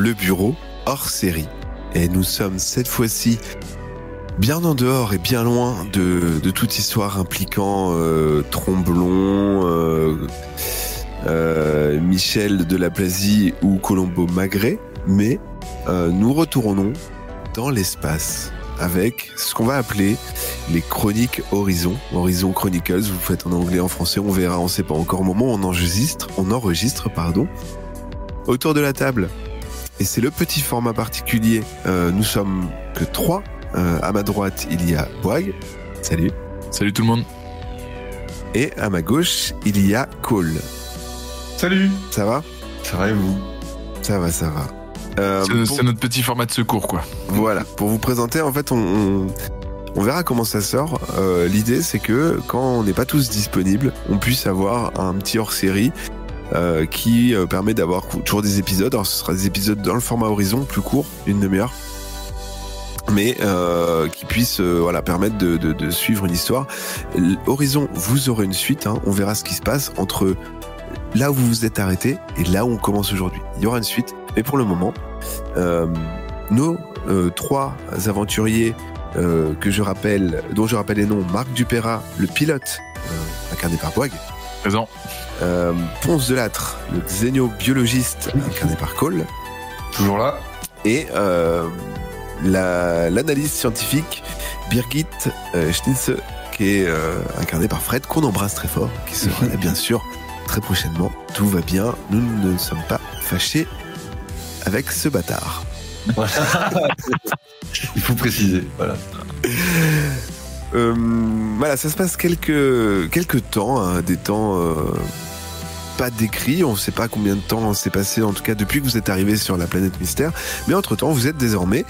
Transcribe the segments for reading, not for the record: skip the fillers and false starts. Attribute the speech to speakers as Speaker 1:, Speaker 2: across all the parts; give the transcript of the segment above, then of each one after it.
Speaker 1: le bureau hors série. Et nous sommes cette fois-ci bien en dehors et bien loin de toute histoire impliquant Tromblon, Michel de la Plasie ou Colombo Magret, mais nous retournons dans l'espace avec ce qu'on va appeler les chroniques Horizon Chronicles, vous le faites en anglais, en français, on verra, on sait pas encore au moment où on enregistre, autour de la table. Et c'est le petit format particulier, nous sommes que 3, à ma droite il y a Boag, salut.
Speaker 2: Salut tout le monde.
Speaker 1: Et à ma gauche il y a Cole.
Speaker 3: Salut.
Speaker 1: Ça va ?
Speaker 3: Ça va et vous ?
Speaker 1: Ça va.
Speaker 2: C'est notre petit format de secours, quoi.
Speaker 1: Voilà, pour vous présenter, en fait, on verra comment ça sort. L'idée, c'est que quand on n'est pas tous disponibles, on puisse avoir un petit hors-série qui permet d'avoir toujours des épisodes. Alors, ce sera des épisodes dans le format Horizon, plus court, une demi-heure, mais qui puisse permettre de suivre une histoire. Horizon, vous aurez une suite, hein, on verra ce qui se passe entre là où vous vous êtes arrêté et là où on commence aujourd'hui. Il y aura une suite, mais pour le moment, nos 3 aventuriers dont je rappelle les noms: Marc Dupéra, le pilote, incarné par Boag.
Speaker 2: Présent.
Speaker 1: Ponce Delattre, le xénobiologiste, incarné par Cole.
Speaker 3: Toujours là.
Speaker 1: Et l'analyse scientifique Birgit Schnitze, qui est incarné par Fred, qu'on embrasse très fort, qui sera là bien sûr très prochainement. Tout va bien, nous ne sommes pas fâchés avec ce bâtard.
Speaker 3: Voilà. Il faut préciser, voilà.
Speaker 1: Voilà, ça se passe quelques temps, hein, des temps pas décrits, on ne sait pas combien de temps s'est passé, en tout cas depuis que vous êtes arrivé sur la planète Mystère, mais entre-temps, vous êtes désormais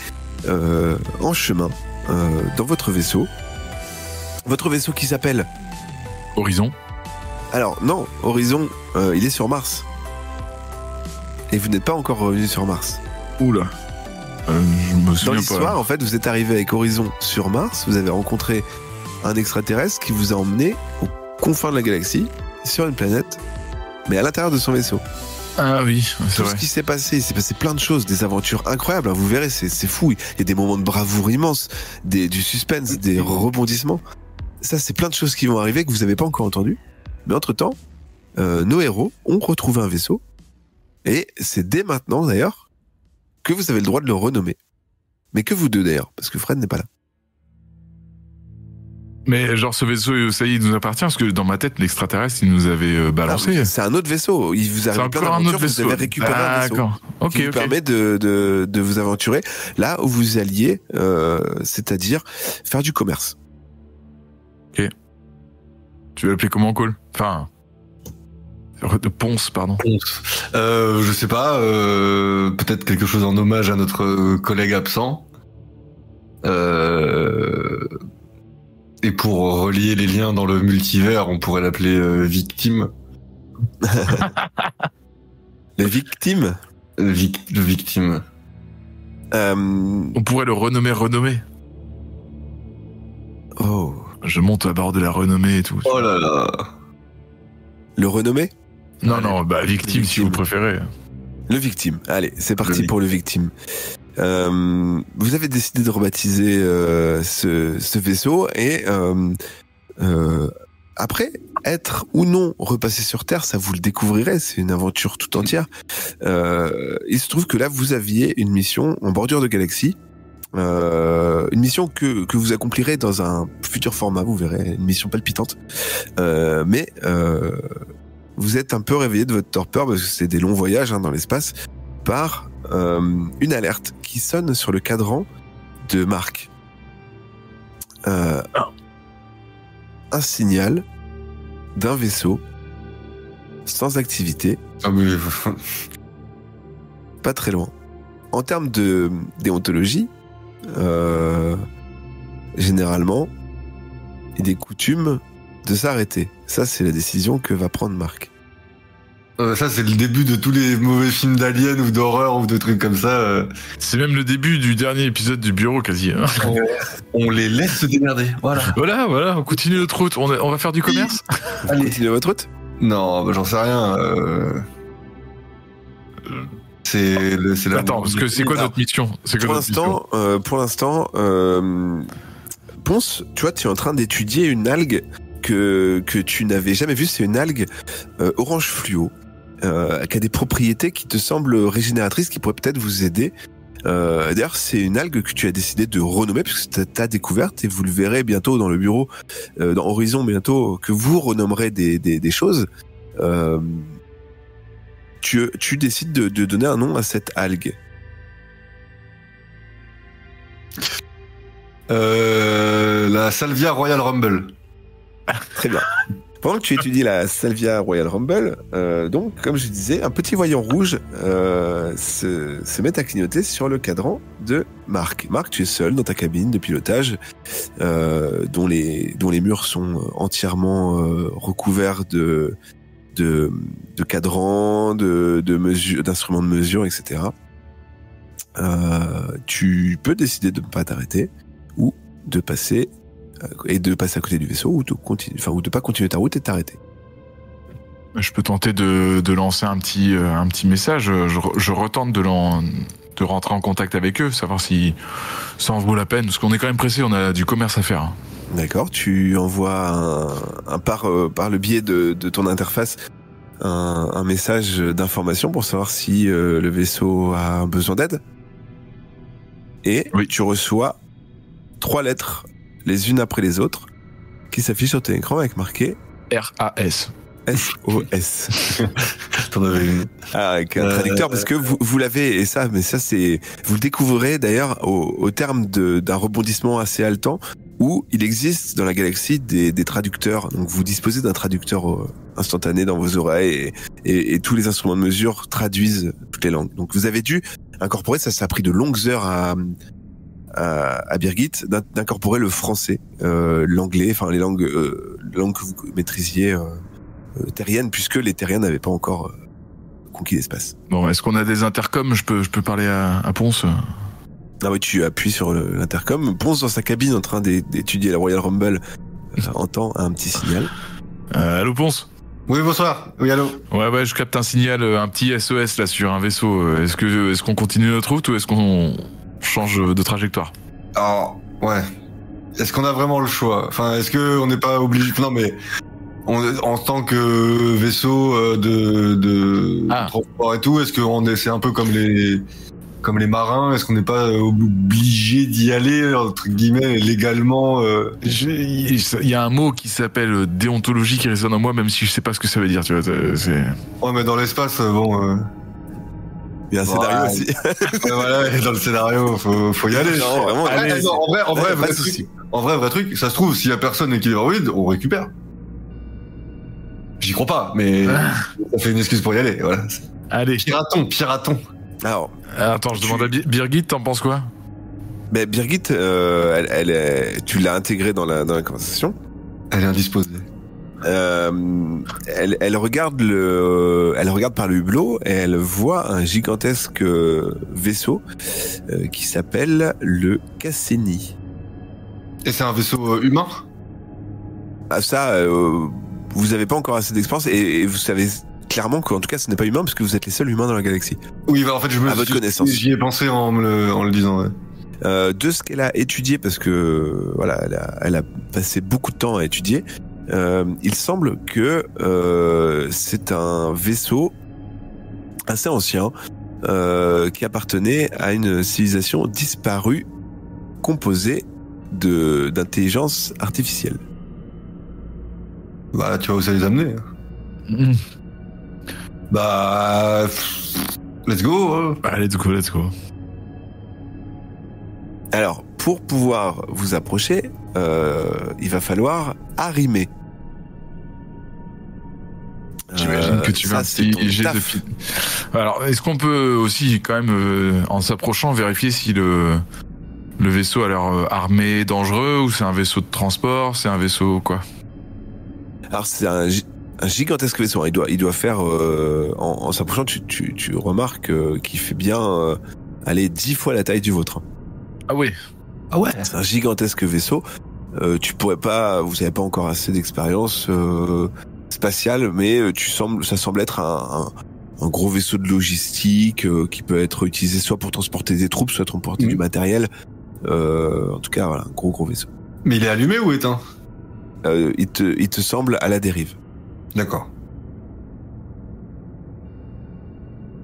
Speaker 1: en chemin dans votre vaisseau qui s'appelle
Speaker 2: Horizon.
Speaker 1: Alors non, Horizon, il est sur Mars. Et vous n'êtes pas encore revenu sur Mars.
Speaker 2: Oula. Je me souviens pas.
Speaker 1: Dans l'histoire, en fait, vous êtes arrivé avec Horizon sur Mars, vous avez rencontré un extraterrestre qui vous a emmené aux confins de la galaxie, sur une planète, mais à l'intérieur de son vaisseau.
Speaker 2: Ah oui, c'est
Speaker 1: Tout
Speaker 2: vrai.
Speaker 1: ce qui s'est passé, il s'est passé plein de choses, des aventures incroyables, hein, vous verrez, c'est fou. Il y a des moments de bravoure immenses, du suspense, des rebondissements. Ça, c'est plein de choses qui vont arriver que vous n'avez pas encore entendues. Mais entre-temps, nos héros ont retrouvé un vaisseau, et c'est dès maintenant, d'ailleurs, que vous avez le droit de le renommer. Mais que vous deux, d'ailleurs, parce que Fred n'est pas là.
Speaker 2: Mais genre ce vaisseau, ça y est, il nous appartient, parce que dans ma tête, l'extraterrestre, il nous avait balancé.
Speaker 1: C'est un autre vaisseau. Il vous arrive plein d'aventures, vous avez récupéré un vaisseau.
Speaker 2: D'accord.
Speaker 1: Qui vous permet de vous aventurer là où vous alliez, c'est-à-dire faire du commerce.
Speaker 2: Ok. Tu veux l'appeler comment, Cole ? Enfin... Ponce, pardon.
Speaker 3: Ponce. Je sais pas, peut-être quelque chose en hommage à notre collègue absent. Et pour relier les liens dans le multivers, on pourrait l'appeler Victime.
Speaker 1: Les victimes.
Speaker 3: Le Victime.
Speaker 2: On pourrait le renommer.
Speaker 1: Oh.
Speaker 2: Je monte à bord de la renommée et tout.
Speaker 3: Oh là là.
Speaker 1: Le renommer ?
Speaker 2: Non, victime si vous préférez.
Speaker 1: Le victime. Allez, c'est parti pour le victime. Vous avez décidé de rebaptiser ce vaisseau et après être ou non repassé sur Terre, ça vous le découvrirez, c'est une aventure tout entière. Il se trouve que là vous aviez une mission en bordure de galaxie, une mission que vous accomplirez dans un futur format, vous verrez, une mission palpitante, mais vous êtes un peu réveillé de votre torpeur parce que c'est des longs voyages dans l'espace par une alerte qui sonne sur le cadran de Marc. Un signal d'un vaisseau sans activité,
Speaker 3: Ah mais...
Speaker 1: pas très loin. En termes de déontologie, généralement, il est coutume de s'arrêter. Ça, c'est la décision que va prendre Marc.
Speaker 3: Ça, c'est le début de tous les mauvais films d'aliens ou d'horreur ou de trucs comme ça.
Speaker 2: C'est même le début du dernier épisode du bureau, quasi. Hein.
Speaker 3: On les laisse se démerder. Voilà.
Speaker 2: Voilà, on continue notre route. On va faire du commerce.
Speaker 1: Allez, continuez votre route.
Speaker 3: Non, bah, j'en sais rien.
Speaker 2: Attends, parce que c'est quoi notre mission?
Speaker 1: Pour l'instant, Ponce, tu vois, tu es en train d'étudier une algue que tu n'avais jamais vue. C'est une algue orange fluo qui a des propriétés qui te semblent régénératrices, qui pourraient peut-être vous aider. D'ailleurs, c'est une algue que tu as décidé de renommer puisque c'est ta découverte et vous le verrez bientôt dans le bureau, dans Horizon bientôt, que vous renommerez des choses. Tu décides de donner un nom à cette algue.
Speaker 3: La Salvia Royal Rumble.
Speaker 1: Très bien. Pendant que tu étudies la Salvia Royal Rumble, donc, comme je disais, un petit voyant rouge se met à clignoter sur le cadran de Marc. Marc, tu es seul dans ta cabine de pilotage, dont les murs sont entièrement recouverts de cadrans, d'instruments de mesure, etc. Tu peux décider de ne pas t'arrêter ou de passer à côté du vaisseau ou de pas continuer ta route et de t'arrêter.
Speaker 2: Je peux tenter de lancer un petit message. Je retente de rentrer en contact avec eux, savoir si ça en vaut la peine, parce qu'on est quand même pressé, on a du commerce à faire. Hein.
Speaker 1: D'accord, tu envoies par le biais de ton interface un message d'information pour savoir si le vaisseau a besoin d'aide. Et oui. Tu reçois 3 lettres, les unes après les autres, qui s'affichent sur ton écran avec marqué
Speaker 2: RAS.
Speaker 1: SOS.
Speaker 3: T'en avais une.
Speaker 1: Avec un traducteur, parce que vous l'avez, mais ça c'est, vous le découvrirez d'ailleurs au terme d'un rebondissement assez haletant, où il existe dans la galaxie des traducteurs. Donc vous disposez d'un traducteur instantané dans vos oreilles et tous les instruments de mesure traduisent toutes les langues. Donc vous avez dû incorporer, ça a pris de longues heures à Birgit d'incorporer le français, l'anglais, enfin les langues que vous maîtrisiez terriennes, puisque les terriens n'avaient pas encore conquis l'espace.
Speaker 2: Bon, est-ce qu'on a des intercoms? Je peux parler à Ponce?
Speaker 1: Ah oui, tu appuies sur l'intercom. Ponce, dans sa cabine en train d'étudier la Royal Rumble, entend un petit signal.
Speaker 2: Allô Ponce?
Speaker 3: Oui, bonsoir. Oui, allô.
Speaker 2: Ouais, je capte un signal, un petit SOS là sur un vaisseau. Est-ce qu'on continue notre route ou est-ce qu'on change de trajectoire?
Speaker 3: Alors, ouais. Est-ce qu'on a vraiment le choix? Enfin, est-ce que on n'est pas obligé? Non, mais en tant que vaisseau de transport et tout, est-ce que c'est un peu comme les marins? Est-ce qu'on n'est pas obligé d'y aller entre guillemets légalement?
Speaker 2: Il y a un mot qui s'appelle déontologie qui résonne en moi, même si je sais pas ce que ça veut dire. Tu vois,
Speaker 3: Ouais, mais dans l'espace, bon.
Speaker 1: Il y a un scénario aussi.
Speaker 3: Voilà, dans le scénario, faut y aller.
Speaker 1: Non, vraiment.
Speaker 3: Allez, non, en vrai, vrai truc, ça se trouve, s'il y a personne et qu'il est vide, on récupère. J'y crois pas, mais on fait une excuse pour y aller, voilà.
Speaker 2: Allez.
Speaker 3: Piraton.
Speaker 1: Alors,
Speaker 2: attends, je demande à Birgit, t'en penses quoi?
Speaker 1: Ben Birgit, tu l'as intégrée dans la conversation.
Speaker 3: Elle est indisposée.
Speaker 1: Elle regarde par le hublot et elle voit un gigantesque vaisseau qui s'appelle le Cassini.
Speaker 3: Et c'est un vaisseau humain?
Speaker 1: Ah, ça, vous avez pas encore assez d'expérience et vous savez clairement qu'en tout cas ce n'est pas humain parce que vous êtes les seuls humains dans la galaxie.
Speaker 3: Oui, bah en fait
Speaker 1: votre connaissance.
Speaker 3: J'y ai pensé en le disant. Ouais.
Speaker 1: De ce qu'elle a étudié, parce que voilà, elle a passé beaucoup de temps à étudier. Il semble que c'est un vaisseau assez ancien qui appartenait à une civilisation disparue composée d'intelligence artificielle.
Speaker 3: Bah, tu vois où ça les a amenés. Bah, let's go.
Speaker 2: Bah, let's go.
Speaker 1: Alors, pour pouvoir vous approcher, il va falloir arrimer.
Speaker 2: J'imagine que tu vas Alors, est-ce qu'on peut aussi, quand même, en s'approchant, vérifier si le vaisseau a l'air armé, dangereux, ou c'est un vaisseau de transport, c'est un vaisseau quoi?
Speaker 1: Alors, c'est un gigantesque vaisseau. Il doit faire, en s'approchant, tu remarques qu'il fait bien, 10 fois la taille du vôtre.
Speaker 2: Ah oui.
Speaker 3: Ah ouais.
Speaker 1: C'est un gigantesque vaisseau. Vous n'avez pas encore assez d'expérience spatiale, mais ça semble être un gros vaisseau de logistique qui peut être utilisé soit pour transporter des troupes, soit transporter du matériel. En tout cas, voilà, un gros vaisseau.
Speaker 3: Mais il est allumé ou éteint?
Speaker 1: Il te semble à la dérive.
Speaker 3: D'accord.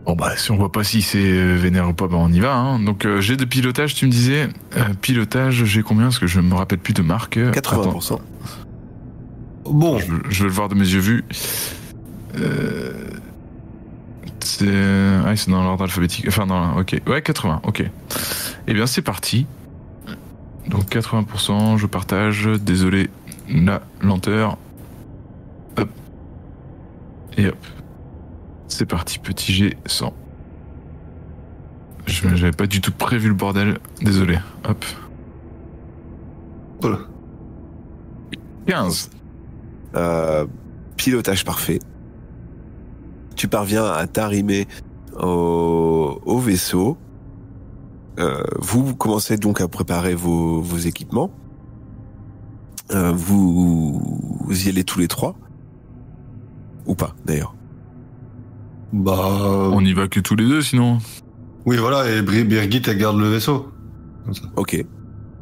Speaker 2: Bon bah si on voit pas si c'est vénère ou pas, bah on y va. Hein. Donc j'ai de pilotage, tu me disais. Pilotage, j'ai combien? Parce que je me rappelle plus de marque.
Speaker 1: 80%.
Speaker 2: Attends. Bon. Je vais le voir de mes yeux vus. C'est dans l'ordre alphabétique. Enfin non, ok. Ouais, 80, ok. Eh bien c'est parti. Donc 80%, je partage. Désolé, la lenteur. Hop. Et hop. C'est parti, petit G 100. J'avais pas du tout prévu le bordel. Désolé. Hop.
Speaker 3: Voilà.
Speaker 2: 15.
Speaker 1: Pilotage parfait. Tu parviens à t'arrimer au vaisseau. Vous commencez donc à préparer vos équipements. Vous y allez tous les trois. Ou pas, d'ailleurs.
Speaker 3: Bah...
Speaker 2: On y va que tous les deux, sinon.
Speaker 3: Oui, voilà, et Birgit, elle garde le vaisseau. Comme ça.
Speaker 1: Ok,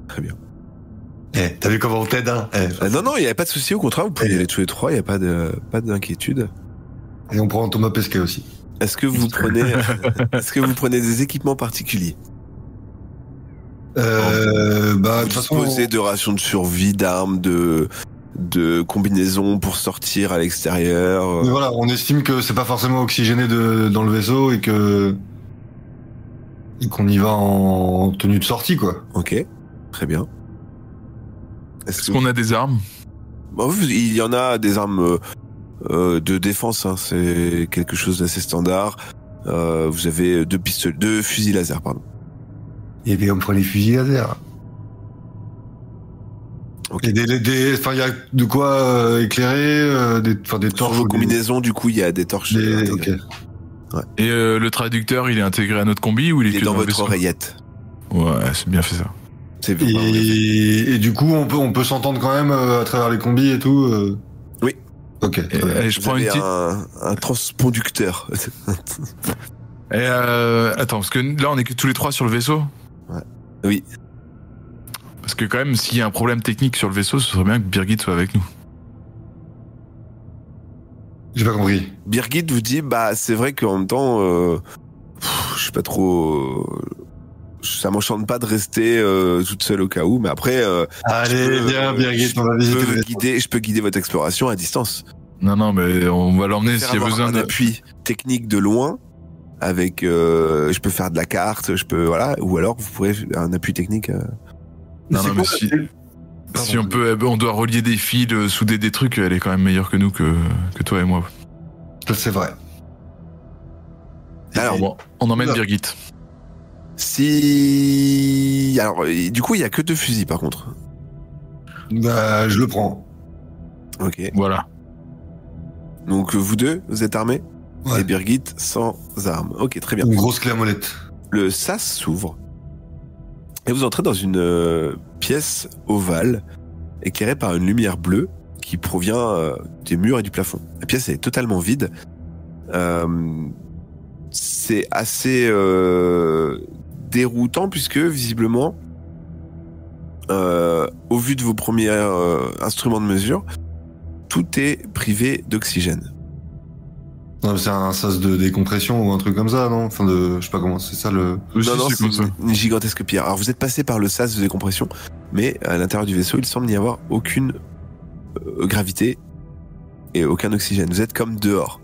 Speaker 1: très bien.
Speaker 3: T'as vu comment on t'aide, hein?
Speaker 1: Non, il n'y a pas de souci, au contraire, vous pouvez y aller tous les trois, il n'y a pas d'inquiétude.
Speaker 3: Et on prend Thomas Pesquet aussi.
Speaker 1: Est-ce que vous prenez des équipements particuliers?
Speaker 3: Vous
Speaker 1: disposez de rations de survie, d'armes, de combinaisons pour sortir à l'extérieur.
Speaker 3: Mais voilà, on estime que c'est pas forcément oxygéné dans le vaisseau et qu'on y va en tenue de sortie, quoi.
Speaker 1: Ok, très bien.
Speaker 2: Est-ce qu'on a des armes?
Speaker 1: Il y en a des armes de défense, hein. C'est quelque chose d'assez standard. Vous avez deux fusils laser, pardon.
Speaker 3: Et bien on prend les fusils laser.
Speaker 1: Okay.
Speaker 3: Et il y a de quoi éclairer, des torches.
Speaker 1: Sur vos combinaisons, du coup, il y a des torches.
Speaker 3: Okay.
Speaker 2: Ouais. Et le traducteur, il est intégré à notre combi ou il est que
Speaker 1: dans votre
Speaker 2: vaisseau?
Speaker 1: Oreillette.
Speaker 2: Ouais, c'est bien fait ça.
Speaker 3: Et du coup, on peut s'entendre quand même à travers les combis et tout.
Speaker 1: Oui.
Speaker 3: Ok.
Speaker 2: Et je prends
Speaker 1: un transconducteur.
Speaker 2: Et attends, parce que là, on est que tous les trois sur le vaisseau.
Speaker 1: Ouais. Oui.
Speaker 2: Parce que quand même, s'il y a un problème technique sur le vaisseau, ce serait bien que Birgit soit avec nous.
Speaker 3: J'ai pas compris.
Speaker 1: Birgit vous dit, c'est vrai qu'en même temps, je sais pas trop, ça m'enchante pas de rester toute seule au cas où, mais après,
Speaker 3: allez, viens Birgit, on va visiter.
Speaker 1: Je peux guider votre exploration à distance.
Speaker 2: Non, mais on va l'emmener s'il y a besoin
Speaker 1: d'appui technique de loin. Avec, je peux faire de la carte, ou alors vous pourrez un appui technique.
Speaker 2: Non, mais si on doit relier des fils, souder des trucs, elle est quand même meilleure que nous, que toi et moi.
Speaker 3: C'est vrai.
Speaker 2: Alors bon, on emmène Birgit.
Speaker 1: Alors, du coup, il y a que 2 fusils par contre.
Speaker 3: Je le prends.
Speaker 1: Ok.
Speaker 2: Voilà.
Speaker 1: Donc vous deux, vous êtes armés?
Speaker 3: Ouais.
Speaker 1: Et Birgit sans armes. Ok, très bien.
Speaker 3: Une grosse clé à molette.
Speaker 1: Le sas s'ouvre. Et vous entrez dans une pièce ovale, éclairée par une lumière bleue qui provient des murs et du plafond. La pièce est totalement vide. C'est assez déroutant puisque visiblement, au vu de vos premiers instruments de mesure, tout est privé d'oxygène.
Speaker 3: Non, c'est un sas de décompression ou un truc comme ça, non? Enfin, je sais pas comment, c'est ça le...
Speaker 1: Non, c'est une gigantesque pierre. Alors, vous êtes passé par le sas de décompression, mais à l'intérieur du vaisseau, il semble n'y avoir aucune gravité et aucun oxygène. Vous êtes comme dehors.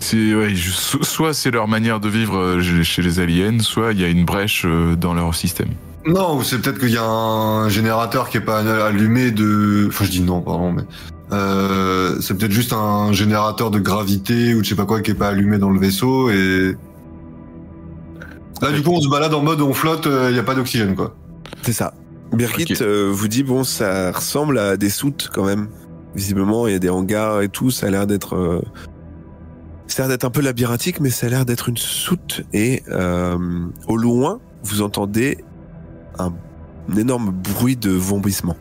Speaker 2: Soit c'est leur manière de vivre chez les aliens, soit il y a une brèche dans leur système.
Speaker 3: Non, ou c'est peut-être qu'il y a un générateur qui est pas allumé de... Enfin, je dis non, pardon, mais... c'est peut-être juste un générateur de gravité ou je sais pas quoi qui est pas allumé dans le vaisseau et... Là, du coup, on se balade en mode on flotte, il y a pas d'oxygène, quoi.
Speaker 1: C'est ça. Birgit vous dit, bon, ça ressemble à des soutes, quand même. Visiblement, il y a des hangars et tout, ça a l'air d'être... Ça a l'air d'être un peu labyrinthique, mais ça a l'air d'être une soute. Et au loin, vous entendez un énorme bruit de vomissement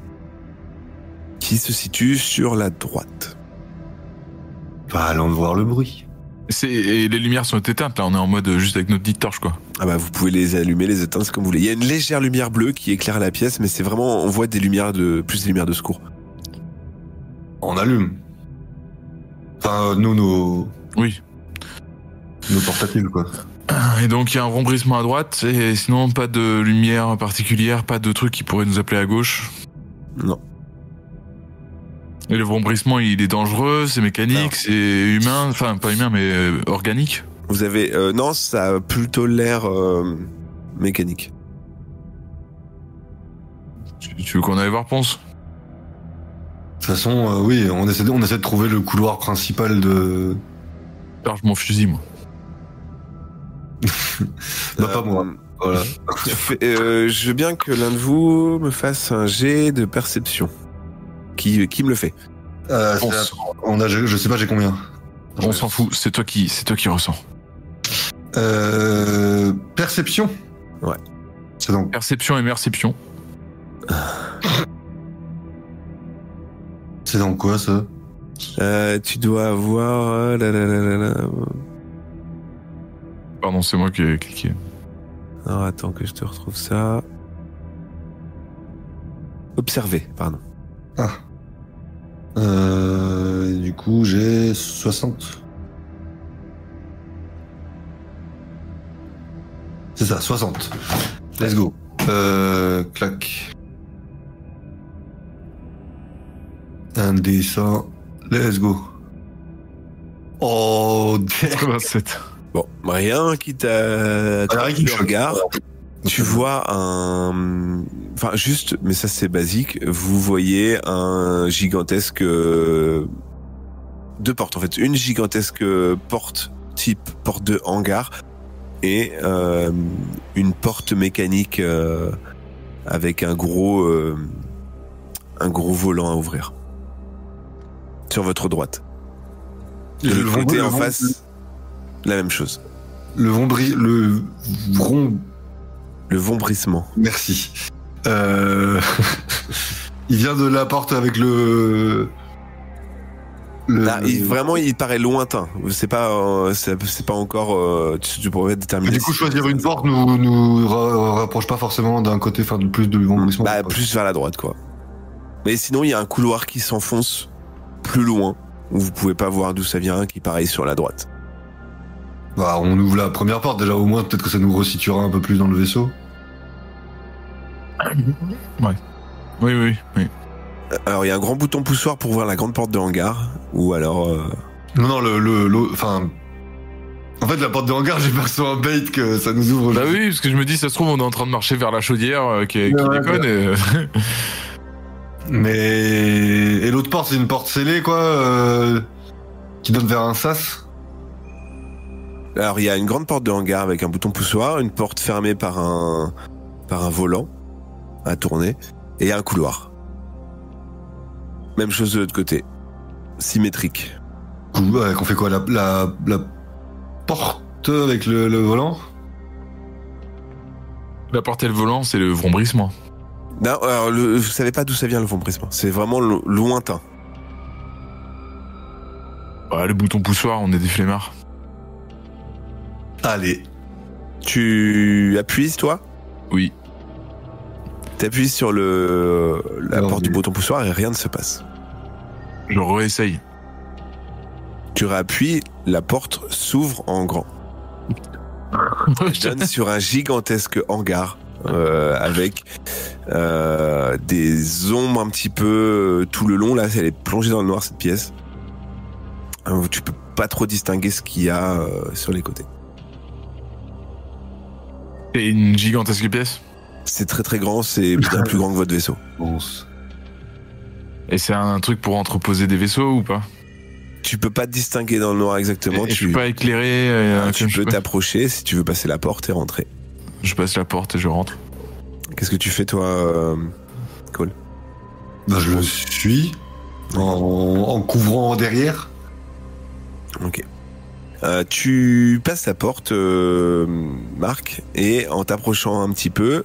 Speaker 1: qui se situe sur la droite.
Speaker 3: Allons voir le bruit.
Speaker 2: Et les lumières sont éteintes, là, on est en mode juste avec notre petite torche, quoi.
Speaker 1: Ah bah vous pouvez les allumer, les éteindre, c'est comme vous voulez. Il y a une légère lumière bleue qui éclaire la pièce, mais c'est vraiment, on voit plus des lumières de secours.
Speaker 3: On allume. Enfin, nos portatives, quoi.
Speaker 2: Et donc il y a un rembrissement à droite, et sinon pas de lumière particulière, pas de truc qui pourrait nous appeler à gauche.
Speaker 1: Non.
Speaker 2: Et le rembrissement, il est dangereux, c'est mécanique, c'est humain, enfin pas humain mais organique.
Speaker 1: Vous avez non, ça a plutôt l'air mécanique.
Speaker 2: Tu veux qu'on aille voir, Ponce?
Speaker 3: De toute façon, oui, on essaie de trouver le couloir principal de.
Speaker 2: Charge mon fusil, moi.
Speaker 3: Bah pas moi. Voilà.
Speaker 1: Je veux bien que l'un de vous me fasse un jet de perception. Qui me le fait?
Speaker 3: Je sais pas, j'ai combien?
Speaker 2: On s'en fout, c'est toi qui ressens.
Speaker 3: Perception.
Speaker 1: Ouais.
Speaker 2: C'est donc perception et merception.
Speaker 3: C'est dans quoi ça?
Speaker 1: Tu dois avoir.
Speaker 2: Pardon, c'est moi qui ai cliqué.
Speaker 1: Alors attends que je te retrouve ça. Observer, pardon.
Speaker 3: Ah. Du coup, j'ai 60. C'est ça, 60. Let's go. Clac. Un D100. Let's go. Oh,
Speaker 2: 27.
Speaker 1: Bon, rien qui t'a qui le regard. Tu vois enfin juste, mais ça c'est basique, vous voyez un gigantesque... deux portes en fait. Une gigantesque porte type porte de hangar et une porte mécanique avec un gros volant à ouvrir. Sur votre droite. De l'autre côté en face, la même chose.
Speaker 3: Le
Speaker 1: vombrissement.
Speaker 3: Merci. Il vient de la porte avec le...
Speaker 1: Là, il paraît lointain. C'est pas encore. Tu pourrais déterminer.
Speaker 3: Du coup, choisir une porte nous rapproche pas forcément d'un côté, enfin de plus de vombrissement.
Speaker 1: Bah, plus vers la droite, quoi. Mais sinon, il y a un couloir qui s'enfonce plus loin, où vous pouvez pas voir d'où ça vient, qui pareil sur la droite.
Speaker 3: Bah, on ouvre la première porte déjà, au moins peut-être que ça nous resituera un peu plus dans le vaisseau.
Speaker 2: Ouais. Oui.
Speaker 1: Alors il y a un grand bouton poussoir pour ouvrir la grande porte de hangar, ou alors.
Speaker 3: Non, enfin. En fait, la porte de hangar, j'ai perçu un bait que ça nous ouvre.
Speaker 2: Bah oui, parce que je me dis, ça se trouve, on est en train de marcher vers la chaudière qui déconne. Et...
Speaker 3: Mais et l'autre porte, c'est une porte scellée, quoi, qui donne vers un sas.
Speaker 1: Alors il y a une grande porte de hangar avec un bouton poussoir, une porte fermée par un volant à tourner et un couloir. Même chose de l'autre côté, symétrique.
Speaker 3: Ouais, qu'on fait quoi, la porte avec le volant?
Speaker 2: La porte et le volant, c'est le vombrissement.
Speaker 1: Non, alors vous savez pas d'où ça vient le vombrissement. C'est vraiment lointain.
Speaker 2: Le bouton poussoir, on est des flemmards.
Speaker 3: Allez.
Speaker 1: Tu appuies, toi?
Speaker 2: Oui.
Speaker 1: T'appuies sur la porte du bouton poussoir et rien ne se passe.
Speaker 2: Je réessaye.
Speaker 1: Tu réappuies, la porte s'ouvre en grand. Je donne sur un gigantesque hangar avec des ombres un petit peu tout le long. Là, elle est plongée dans le noir, cette pièce. Tu peux pas trop distinguer ce qu'il y a sur les côtés.
Speaker 2: C'est une gigantesque pièce?
Speaker 1: C'est très très grand, c'est bien plus grand que votre vaisseau.
Speaker 2: Et c'est un truc pour entreposer des vaisseaux ou pas? Tu
Speaker 1: peux pas te distinguer dans le noir exactement.
Speaker 2: Tu peux pas éclairer.
Speaker 1: Tu peux t'approcher si tu veux passer la porte et rentrer.
Speaker 2: Je passe la porte et je rentre.
Speaker 1: Qu'est-ce que tu fais toi, Cole?
Speaker 3: Bah, je le suis en couvrant derrière.
Speaker 1: Ok. Tu passes la porte, Marc, et en t'approchant un petit peu,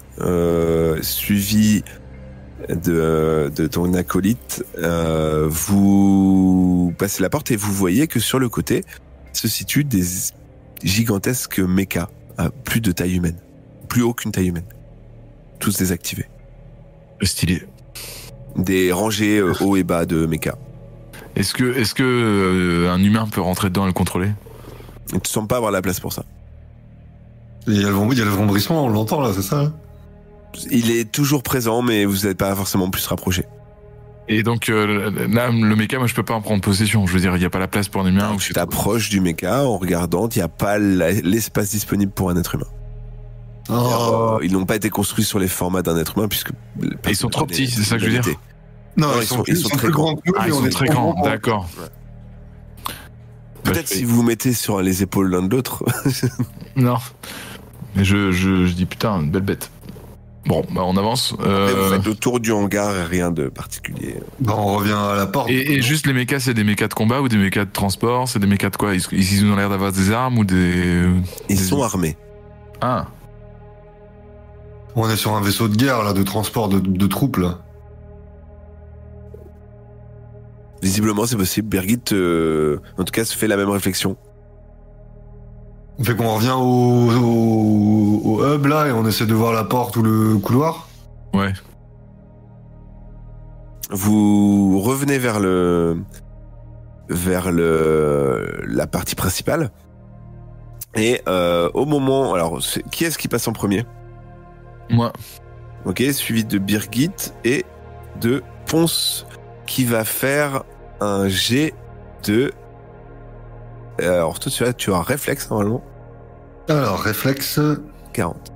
Speaker 1: suivi de ton acolyte, vous passez la porte et vous voyez que sur le côté, se situent des gigantesques mechas à plus de taille humaine. Plus haut qu'une taille humaine. Tous désactivés.
Speaker 2: Stylé.
Speaker 1: Des rangées haut et bas de mechas.
Speaker 2: Est-ce que un humain peut rentrer dedans et le contrôler?
Speaker 1: Tu ne sembles pas avoir la place pour ça.
Speaker 3: Il y a le vombrissement, on l'entend là, c'est ça?
Speaker 1: Il est toujours présent, mais vous n'êtes pas forcément plus rapproché.
Speaker 2: Et donc là, le mecha, moi je peux pas en prendre possession. Je veux dire, il n'y a pas la place pour un humain.
Speaker 1: Tu t'approches du mecha en regardant, il n'y a pas l'espace disponible pour un être humain. Ils n'ont pas été construits sur les formats d'un être humain puisque...
Speaker 2: Ils sont trop petits, c'est ça que je veux dire?
Speaker 3: Non, ils sont très grands.
Speaker 2: Ils sont très grands, d'accord.
Speaker 1: Ouais. Peut-être si vous vous mettez sur les épaules l'un de l'autre.
Speaker 2: Non. Mais je dis putain, une belle bête. Bon, bah on avance.
Speaker 1: Après, vous faites le tour du hangar et rien de particulier.
Speaker 3: Bah on revient à la porte.
Speaker 2: Et juste les mechas, c'est des mechas de combat ou des mechas de transport? C'est des mechas de quoi? Ils ont l'air d'avoir des armes ou des...
Speaker 1: Ils sont armés.
Speaker 2: Ah.
Speaker 3: On est sur un vaisseau de guerre là, de transport de troupes là.
Speaker 1: Visiblement, c'est possible. Birgit, en tout cas, se fait la même réflexion.
Speaker 3: On fait qu'on revient au hub là et on essaie de voir la porte ou le couloir.
Speaker 2: Ouais.
Speaker 1: Vous revenez vers la partie principale. Et au moment... Alors, qui est-ce qui passe en premier?
Speaker 2: Moi.
Speaker 1: Ok, suivi de Birgit et de Ponce, qui va faire un jet de... Alors, tout de suite, tu as un réflexe, normalement.
Speaker 3: Alors, réflexe...
Speaker 1: 40.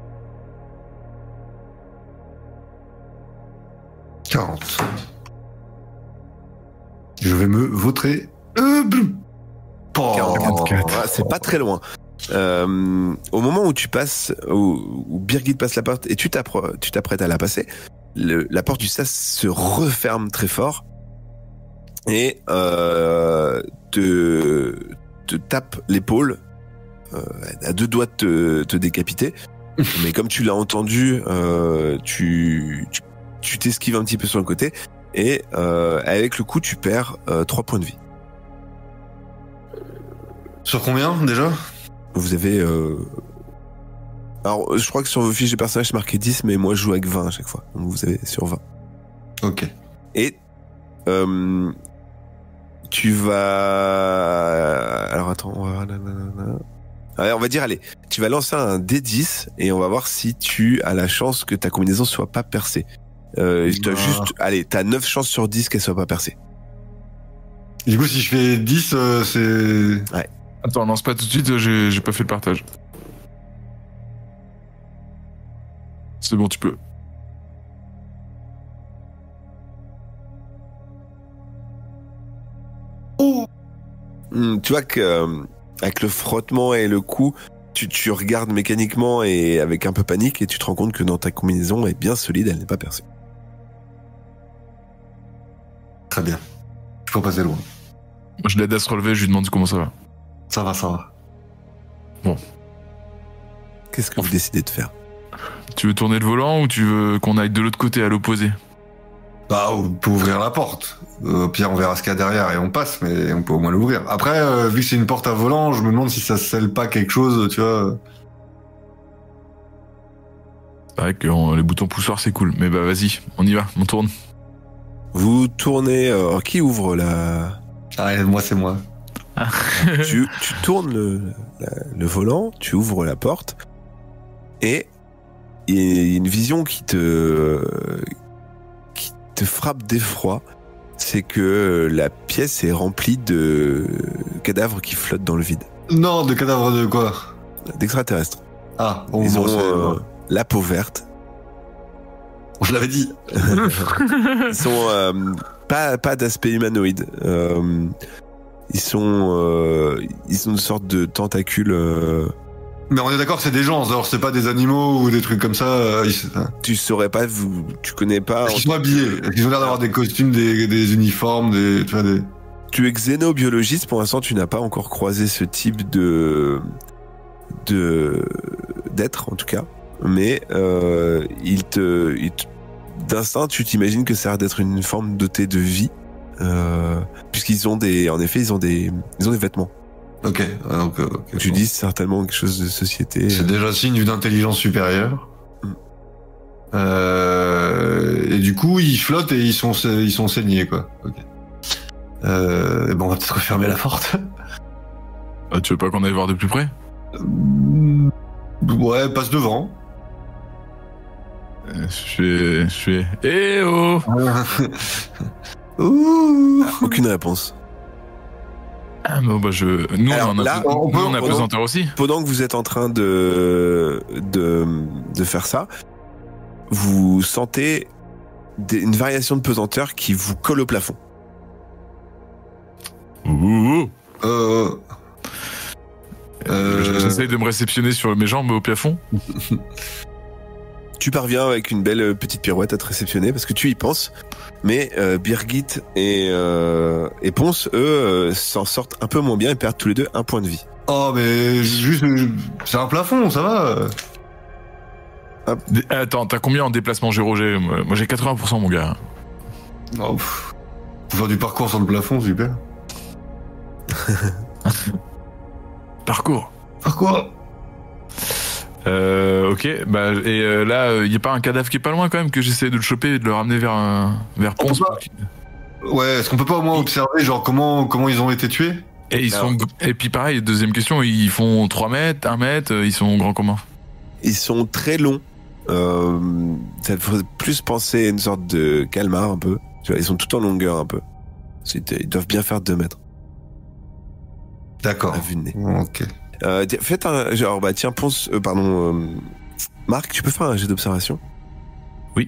Speaker 3: 40. Je vais me vautrer.
Speaker 1: 44. C'est pas très loin. Au moment où tu passes, où Birgit passe la porte et tu t'apprêtes à la passer, la porte du sas se referme très fort et te tape l'épaule à deux doigts de te décapiter. Mais comme tu l'as entendu, tu t'esquives un petit peu sur le côté et avec le coup tu perds 3 points de vie.
Speaker 3: Sur combien déjà?
Speaker 1: Vous avez... Alors, je crois que sur vos fiches de personnage, c'est marqué 10, mais moi, je joue avec 20 à chaque fois. Donc, vous avez sur 20.
Speaker 3: Ok.
Speaker 1: Et... tu vas... Alors, attends. Allez, on va dire, allez, tu vas lancer un D10 et on va voir si tu as la chance que ta combinaison soit pas percée. T'as 9 chances sur 10 qu'elle soit pas percée.
Speaker 3: Du coup, si je fais 10, c'est...
Speaker 2: Ouais. Attends, lance pas tout de suite, j'ai pas fait le partage. C'est bon, tu peux.
Speaker 1: Oh. Tu vois que avec le frottement et le coup, tu regardes mécaniquement et avec un peu panique et tu te rends compte que dans ta combinaison elle est bien solide, elle n'est pas percée.
Speaker 3: Très bien. Il faut passer loin.
Speaker 2: Moi, je l'aide à se relever, je lui demande comment ça va.
Speaker 3: Ça va.
Speaker 2: Bon.
Speaker 1: Qu'est-ce que vous décidez de faire?
Speaker 2: Tu veux tourner le volant ou tu veux qu'on aille de l'autre côté, à l'opposé?
Speaker 3: Bah, on peut ouvrir la porte. Pierre, on verra ce qu'il y a derrière et on passe, mais on peut au moins l'ouvrir. Après, vu que c'est une porte à volant, je me demande si ça scelle pas quelque chose, tu vois.
Speaker 2: C'est vrai que les boutons poussoirs, c'est cool. Mais bah, vas-y, on y va, on tourne.
Speaker 1: Vous tournez... qui ouvre la...
Speaker 3: Ah, moi, c'est moi.
Speaker 1: tu tournes le volant, tu ouvres la porte et il y a une vision qui te frappe d'effroi. C'est que la pièce est remplie de cadavres qui flottent dans le vide.
Speaker 3: Non, de cadavres de quoi?
Speaker 1: D'extraterrestres.
Speaker 3: Ah,
Speaker 1: ils ont la peau verte.
Speaker 3: Je l'avais dit.
Speaker 1: Ils sont pas d'aspect humanoïde. Ils ont une sorte de tentacule.
Speaker 3: Mais on est d'accord, c'est des gens, alors c'est pas des animaux ou des trucs comme ça.
Speaker 1: Tu saurais pas, tu connais pas.
Speaker 3: Ils sont habillés, ils ont l'air d'avoir des costumes, des uniformes, tu vois, des...
Speaker 1: Tu es xénobiologiste, pour l'instant tu n'as pas encore croisé ce type d'être en tout cas. Mais d'instinct tu t'imagines que ça a l'air d'être une forme dotée de vie. Puisqu'ils ont des vêtements.
Speaker 3: Ok.
Speaker 1: Tu dis certainement quelque chose de société.
Speaker 3: C'est déjà signe d'une intelligence supérieure. Et du coup, ils flottent et ils sont saignés, quoi. Ok. Et bon, on va peut-être refermer la porte.
Speaker 2: Tu veux pas qu'on aille voir de plus près?
Speaker 3: Ouais, passe devant.
Speaker 2: Je fais... Eh oh.
Speaker 1: Aucune réponse.
Speaker 2: Bon, bah nous, alors, on a pesanteur aussi.
Speaker 1: Pendant que vous êtes en train de faire ça, vous sentez une variation de pesanteur qui vous colle au plafond.
Speaker 2: J'essaye de me réceptionner sur mes jambes au plafond.
Speaker 1: Tu parviens avec une belle petite pirouette à te réceptionner parce que tu y penses. Mais Birgit et Ponce, eux, s'en sortent un peu moins bien et perdent tous les deux un point de vie.
Speaker 3: Oh, mais juste, c'est un plafond, ça va.
Speaker 2: Attends, t'as combien en déplacement, Roger? Moi, j'ai 80%, mon gars.
Speaker 3: Oh, faut faire du parcours sur le plafond, super.
Speaker 2: Parcours. Ok, bah et là, y a pas un cadavre qui est pas loin quand même que j'essaie de le choper et de le ramener vers Ponce.
Speaker 3: Ouais, est-ce qu'on peut pas au moins observer genre comment ils ont été tués?
Speaker 2: Et puis pareil, deuxième question, ils font 3 mètres, 1 mètre, ils sont grands comment?
Speaker 1: Ils sont très longs. Ça ferait plus penser à une sorte de calmar un peu. Tu vois, ils sont tout en longueur un peu. Ils doivent bien faire 2 mètres.
Speaker 3: D'accord.
Speaker 1: À vue de nez.
Speaker 3: Ok.
Speaker 1: Faites un genre tiens Ponce, Marc, tu peux faire un jet d'observation?
Speaker 2: Oui.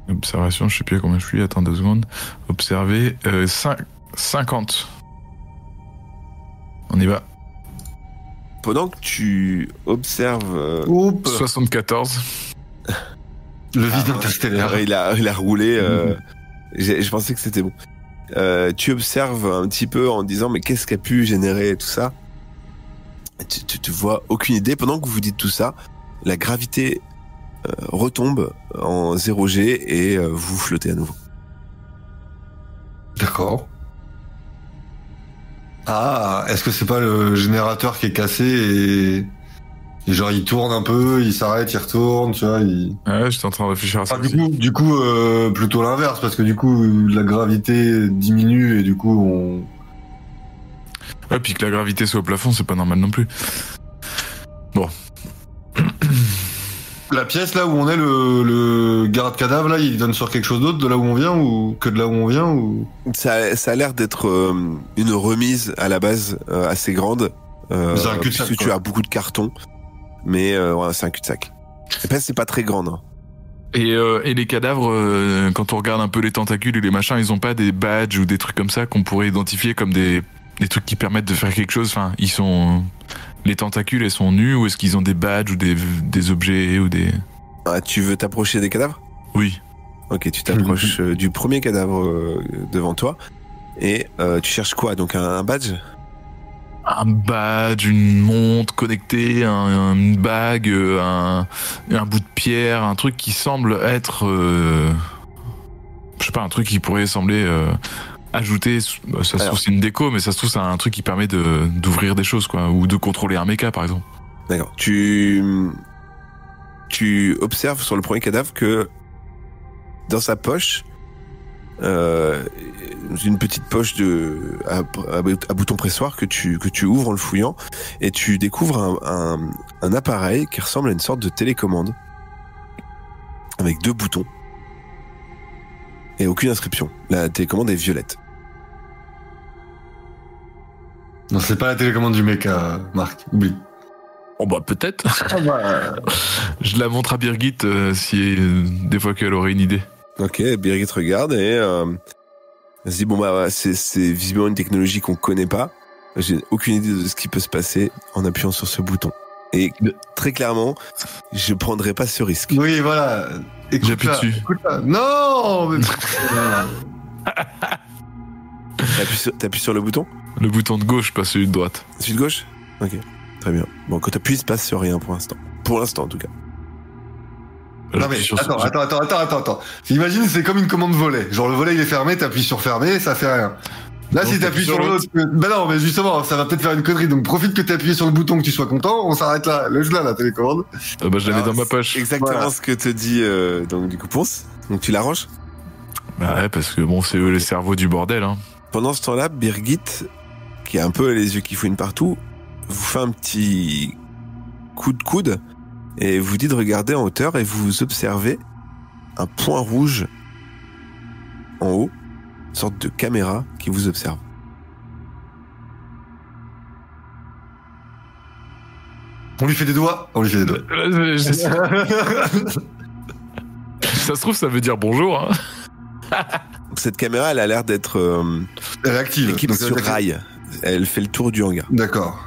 Speaker 2: Observation, je sais plus à combien je suis. Attends 2 secondes. Observer 50. On y va.
Speaker 1: Pendant que tu observes
Speaker 2: 74.
Speaker 3: Le vide interstellaire.
Speaker 1: Il a roulé. Je pensais que c'était bon. Tu observes un petit peu en disant mais qu'est-ce qui a pu générer tout ça? Tu vois aucune idée. Pendant que vous dites tout ça, la gravité retombe en 0G et vous flottez à nouveau.
Speaker 3: D'accord. Ah, est-ce que c'est pas le générateur qui est cassé et genre il tourne un peu, il s'arrête, il retourne, tu vois,
Speaker 2: Ouais, j'étais en train de réfléchir à ça.
Speaker 3: Du coup, plutôt l'inverse, parce que du coup, la gravité diminue et du coup, on...
Speaker 2: Ouais, puis que la gravité soit au plafond, c'est pas normal non plus. Bon.
Speaker 3: La pièce là où on est, le garde-cadavre là, il donne sur quelque chose d'autre de là où on vient ou que de là où on vient ou...
Speaker 1: Ça a l'air d'être une remise à la base assez grande.
Speaker 3: C'est un cul-de-sac.
Speaker 1: Parce que tu as beaucoup de cartons, mais ouais, c'est un cul-de-sac. Et c'est pas très grande. Hein.
Speaker 2: Et les cadavres, quand on regarde un peu les tentacules et les machins, ils ont pas des badges ou des trucs comme ça qu'on pourrait identifier comme des trucs qui permettent de faire quelque chose. Enfin, ils sont... Les tentacules, elles sont nues ou est-ce qu'ils ont des badges ou des objets ou des...
Speaker 1: Ah, tu veux t'approcher des cadavres?
Speaker 2: Oui.
Speaker 1: Ok, tu t'approches du premier cadavre devant toi et tu cherches quoi? Donc un badge?
Speaker 2: Un badge, une montre connectée, une bague, un bout de pierre, un truc qui semble être... je sais pas, un truc qui pourrait sembler... ajouter, ça se trouve c'est une déco, mais ça se trouve c'est un truc qui permet d'ouvrir des choses, quoi, ou de contrôler un méca, par exemple.
Speaker 1: D'accord. Tu observes sur le premier cadavre que dans sa poche, une petite poche à bouton pressoir que tu ouvres en le fouillant, et tu découvres un appareil qui ressemble à une sorte de télécommande avec 2 boutons et aucune inscription. La télécommande est violette.
Speaker 3: Non, c'est pas la télécommande du méca, Marc. Oublie.
Speaker 2: Oh bah peut-être. Je la montre à Birgit si des fois qu'elle aurait une idée.
Speaker 1: Ok, Birgit regarde et elle se dit bon bah c'est visiblement une technologie qu'on connaît pas. J'ai aucune idée de ce qui peut se passer en appuyant sur ce bouton. Et très clairement, je prendrai pas ce risque.
Speaker 3: Oui, voilà.
Speaker 2: J'appuie dessus.
Speaker 3: Non mais...
Speaker 1: T'appuies sur le bouton?
Speaker 2: Le bouton de gauche, pas celui de droite.
Speaker 1: Celui de gauche? Ok, très bien. Bon, quand t'appuies, il se passe rien pour l'instant. Pour l'instant, en tout cas.
Speaker 3: Non mais attends. Imagine, c'est comme une commande volet. Genre le volet il est fermé, t'appuies sur fermé, ça fait rien. Là, si t'appuies sur l'autre, bah non, mais justement, ça va peut-être faire une connerie. Donc profite que t'appuies sur le bouton, que tu sois content. On s'arrête là. Lèche-la, la télécommande.
Speaker 2: Bah je l'avais dans ma poche.
Speaker 1: Exactement ce que te dit donc du coup Ponce. Donc tu l'arranges.
Speaker 2: Bah ouais, parce que bon, c'est eux les cerveaux du bordel. Hein.
Speaker 1: Pendant ce temps-là, Birgit, qui a un peu les yeux qui fouinent partout, vous fait un petit coup de coude et vous dit de regarder en hauteur et vous observez un point rouge en haut, une sorte de caméra qui vous observe.
Speaker 3: On lui fait des doigts.
Speaker 2: Ça se trouve, ça veut dire bonjour. Hein.
Speaker 1: Cette caméra, elle a l'air d'être
Speaker 3: elle est active.
Speaker 1: Équipe sur rail. Elle fait le tour du hangar.
Speaker 3: D'accord.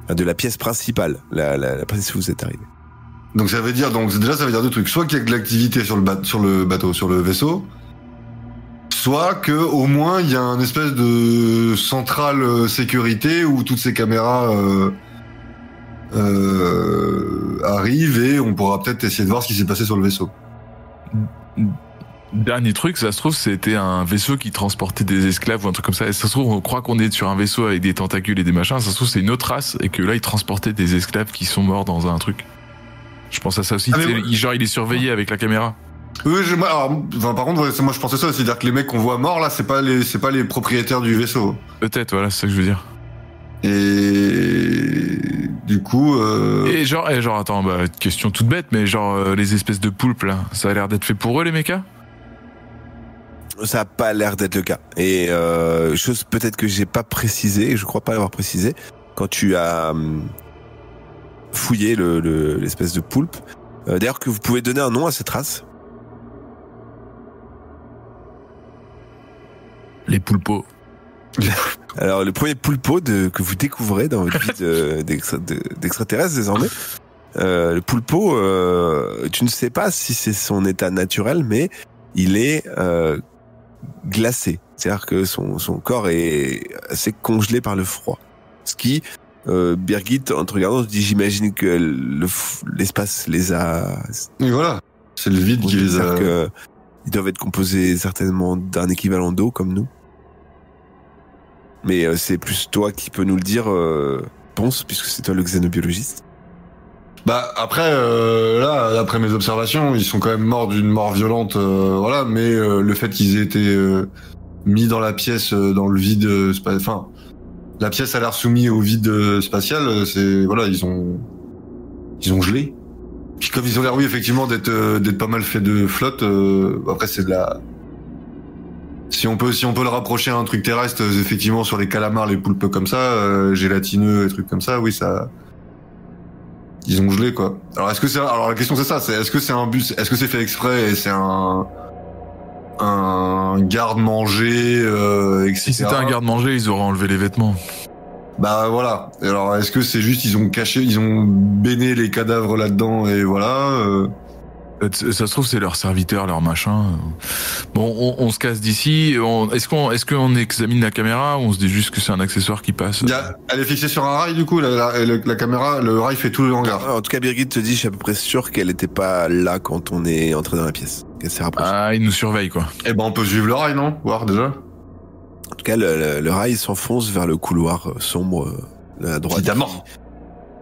Speaker 1: De la pièce principale, la pièce où vous êtes arrivé.
Speaker 3: Donc ça veut dire deux trucs. Soit qu'il y a de l'activité sur le bateau, sur le vaisseau, soit que au moins il y a un espèce de centrale sécurité où toutes ces caméras arrivent et on pourra peut-être essayer de voir ce qui s'est passé sur le vaisseau.
Speaker 2: Dernier truc, ça se trouve c'était un vaisseau qui transportait des esclaves ou un truc comme ça. Et ça se trouve on croit qu'on est sur un vaisseau avec des tentacules et des machins. Ça se trouve c'est une autre race et que là ils transportaient des esclaves qui sont morts dans un truc. Je pense à ça aussi. Genre il est surveillé avec la caméra.
Speaker 3: Oui, par contre, moi je pensais ça, c'est-à-dire que les mecs qu'on voit morts là, c'est pas les propriétaires du vaisseau.
Speaker 2: Peut-être, voilà, c'est ça que je veux dire.
Speaker 3: Et du coup.
Speaker 2: Et genre, attends, question toute bête, mais genre les espèces de poulpes là, ça a l'air d'être fait pour eux les mechas ?
Speaker 1: Ça a pas l'air d'être le cas. Et chose peut-être que j'ai pas précisé, je crois pas l'avoir précisé, quand tu as fouillé l'espèce de poulpe. D'ailleurs que vous pouvez donner un nom à cette race.
Speaker 2: Les poulpos.
Speaker 1: Alors le premier poulpo que vous découvrez dans votre vie d'extraterrestre désormais, le poulpo, tu ne sais pas si c'est son état naturel, mais il est glacé. C'est-à-dire que son corps est assez congelé par le froid. Ce qui, Birgit, en te regardant, se dit, j'imagine que l'espace les a...
Speaker 3: Et voilà, c'est le vide qui les a...
Speaker 1: Ils doivent être composés certainement d'un équivalent d'eau, comme nous. Mais c'est plus toi qui peux nous le dire, Ponce, puisque c'est toi le xénobiologiste.
Speaker 3: Bah après, là, d'après mes observations, ils sont quand même morts d'une mort violente, voilà. Mais le fait qu'ils aient été mis dans la pièce, dans le vide, enfin, la pièce a l'air soumise au vide spatial. C'est voilà, ils ont gelé. Puis comme ils ont l'air, oui, effectivement, d'être pas mal fait de flotte. Après, c'est de la. Si on peut le rapprocher à un truc terrestre, effectivement, sur les calamars, les poulpes comme ça, gélatineux, et trucs comme ça, oui, ça. Ils ont gelé, quoi. Alors la question c'est ça, est-ce que c'est un bus, est-ce que c'est fait exprès et c'est un garde-manger, etc.
Speaker 2: Si c'était un garde-manger, ils auraient enlevé les vêtements.
Speaker 3: Bah voilà. Alors est-ce que c'est juste ils ont béné les cadavres là-dedans et voilà.
Speaker 2: Ça se trouve c'est leur serviteur, leur machin. Bon, on se casse d'ici. Est-ce qu'on examine la caméra ou on se dit juste que c'est un accessoire qui passe?
Speaker 3: Elle est fixée sur un rail du coup. La caméra, le rail fait tout le hangar.
Speaker 1: En tout cas, Birgit te dit, je suis à peu près sûr qu'elle n'était pas là quand on est entré dans la pièce. Qu'elle s'est rapprochée.
Speaker 2: Ah, il nous surveille quoi.
Speaker 3: Eh ben on peut suivre le rail, non? Voir déjà.
Speaker 1: En tout cas, le rail s'enfonce vers le couloir sombre à droite.
Speaker 3: Évidemment.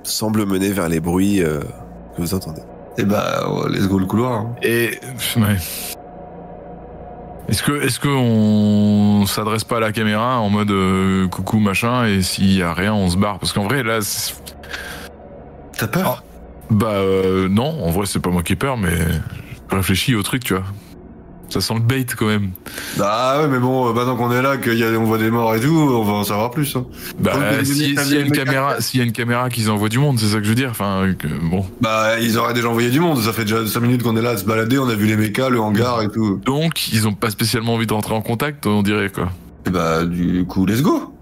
Speaker 1: Qui semble mener vers les bruits que vous entendez.
Speaker 3: Et bah, let's go le couloir. Hein.
Speaker 2: Et ouais. Est-ce que on s'adresse pas à la caméra en mode coucou machin et s'il y a rien on se barre parce qu'en vrai là.
Speaker 3: T'as peur?
Speaker 2: Non, en vrai c'est pas moi qui ai peur mais je réfléchis au truc tu vois. Ça sent le bait quand même.
Speaker 3: Bah ouais mais bon maintenant qu'on est là on voit des morts et tout on va en savoir plus. Hein.
Speaker 2: Bah s'il y a une caméra qu'ils envoient du monde c'est ça que je veux dire. Enfin bon.
Speaker 3: Bah ils auraient déjà envoyé du monde. Ça fait déjà 5 minutes qu'on est là à se balader. On a vu les mechas, le hangar et tout.
Speaker 2: Donc ils ont pas spécialement envie de rentrer en contact on dirait quoi.
Speaker 3: Et bah du coup let's go.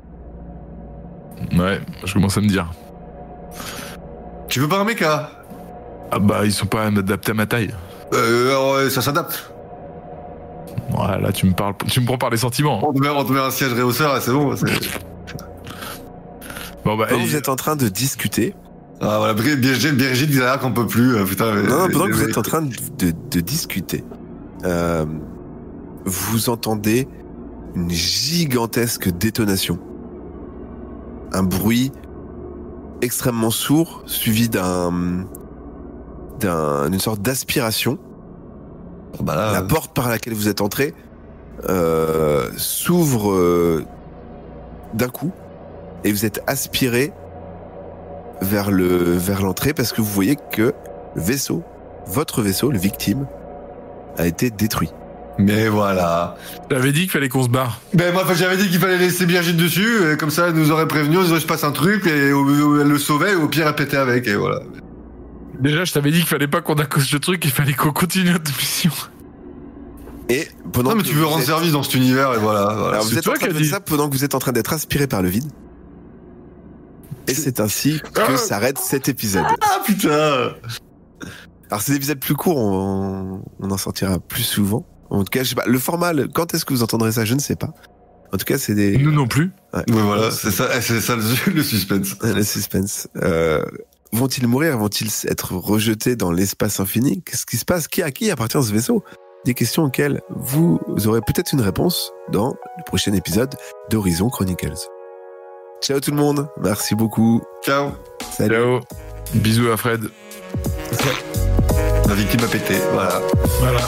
Speaker 2: Ouais je commence à me dire.
Speaker 3: Tu veux pas un mecha?
Speaker 2: Ah bah ils sont pas adaptés à ma taille.
Speaker 3: Ouais, ça s'adapte.
Speaker 2: Ouais, là tu me prends par les sentiments.
Speaker 3: On te met un siège réhausseur et c'est bon.
Speaker 1: Bon bah, vous êtes en train de discuter.
Speaker 3: Ah voilà, Birgit dit derrière qu'on peut plus. Putain.
Speaker 1: Non, pendant que vous êtes en train de discuter, vous entendez une gigantesque détonation. Un bruit extrêmement sourd, suivi d'une sorte d'aspiration. La porte par laquelle vous êtes entré s'ouvre d'un coup et vous êtes aspiré vers l'entrée parce que vous voyez que le vaisseau, votre vaisseau, le Victime, a été détruit.
Speaker 3: Mais voilà.
Speaker 2: J'avais dit qu'il fallait qu'on se barre.
Speaker 3: Ben moi j'avais dit qu'il fallait laisser Birgit dessus, et comme ça elle nous aurait prévenu, il se passe un truc, et elle le sauvait, et au pire elle pétait avec, et voilà.
Speaker 2: Déjà je t'avais dit qu'il fallait pas qu'on accroche le truc, il fallait qu'on continue notre mission.
Speaker 1: Et pendant
Speaker 3: non mais tu veux rendre service dans cet univers, et voilà.
Speaker 1: Alors vous êtes en train de faire ça pendant que vous êtes en train d'être aspiré par le vide. Et c'est ainsi que s'arrête cet épisode.
Speaker 3: Ah putain.
Speaker 1: Alors c'est des épisodes plus courts, on en sortira plus souvent. En tout cas, je sais pas, le format, quand est-ce que vous entendrez ça, je ne sais pas. En tout cas, c'est des...
Speaker 2: Nous non plus.
Speaker 3: Ouais, voilà, c'est ça le suspense.
Speaker 1: Le suspense. Vont-ils mourir? Vont-ils être rejetés dans l'espace infini? Qu'est-ce qui se passe? À qui appartient ce vaisseau? Des questions auxquelles vous aurez peut-être une réponse dans le prochain épisode d'Horizon Chronicles. Ciao tout le monde, merci beaucoup.
Speaker 3: Ciao.
Speaker 1: Salut.
Speaker 2: Ciao. Bisous à Fred.
Speaker 3: La Victime a pété, voilà.
Speaker 2: Voilà.